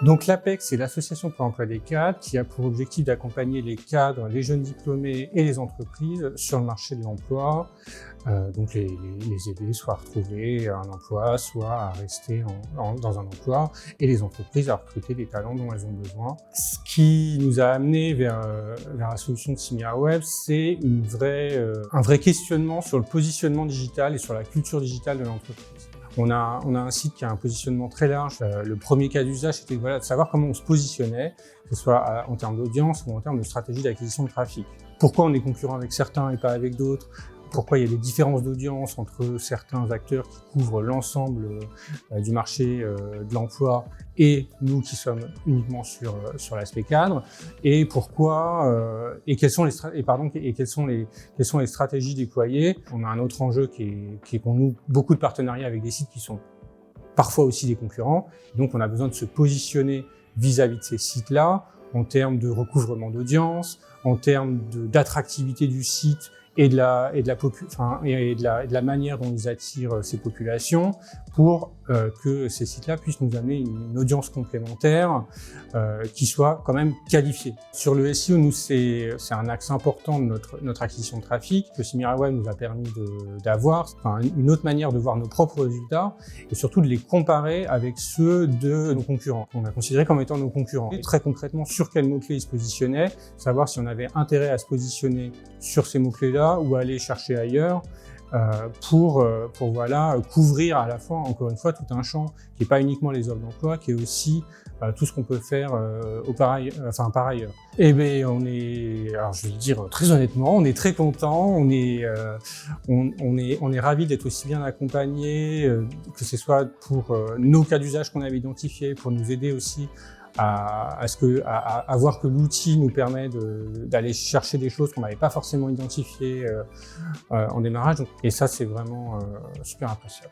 Donc l'APEC, c'est l'association pour l'emploi des cadres qui a pour objectif d'accompagner les cadres, les jeunes diplômés et les entreprises sur le marché de l'emploi, donc les aider soit à retrouver un emploi, soit à rester dans un emploi, et les entreprises à recruter les talents dont elles ont besoin. Ce qui nous a amené vers la solution de Similarweb, c'est un vrai questionnement sur le positionnement digital et sur la culture digitale de l'entreprise. On a un site qui a un positionnement très large. Le premier cas d'usage, c'était de savoir comment on se positionnait, que ce soit en termes d'audience ou en termes de stratégie d'acquisition de trafic. Pourquoi on est concurrent avec certains et pas avec d'autres? Pourquoi il y a des différences d'audience entre certains acteurs qui couvrent l'ensemble du marché de l'emploi et nous qui sommes uniquement sur l'aspect cadre, et pourquoi et quelles sont les stratégies déployées. On a un autre enjeu qui est qu'on noue beaucoup de partenariats avec des sites qui sont parfois aussi des concurrents. Donc on a besoin de se positionner vis-à-vis de ces sites-là en termes de recouvrement d'audience, en termes d'attractivité du site et de la manière dont ils attirent ces populations pour que ces sites-là puissent nous amener une audience complémentaire qui soit quand même qualifiée. Sur le SEO, nous, c'est un axe important de notre acquisition de trafic que Similarweb nous a permis d'avoir, une autre manière de voir nos propres résultats et surtout de les comparer avec ceux de nos concurrents. On a considéré comme étant nos concurrents. Et très concrètement, sur quels mots-clés ils se positionnaient, savoir si on avait intérêt à se positionner sur ces mots-clés-là ou aller chercher ailleurs pour couvrir à la fois, encore une fois, tout un champ qui n'est pas uniquement les offres d'emploi, qui est aussi tout ce qu'on peut faire par ailleurs. Eh bien, alors je vais le dire très honnêtement, on est très content, on est ravis d'être aussi bien accompagnés, que ce soit pour nos cas d'usage qu'on avait identifiés, pour nous aider aussi à voir que l'outil nous permet d'aller chercher des choses qu'on n'avait pas forcément identifiées en démarrage. Et ça, c'est vraiment super appréciable.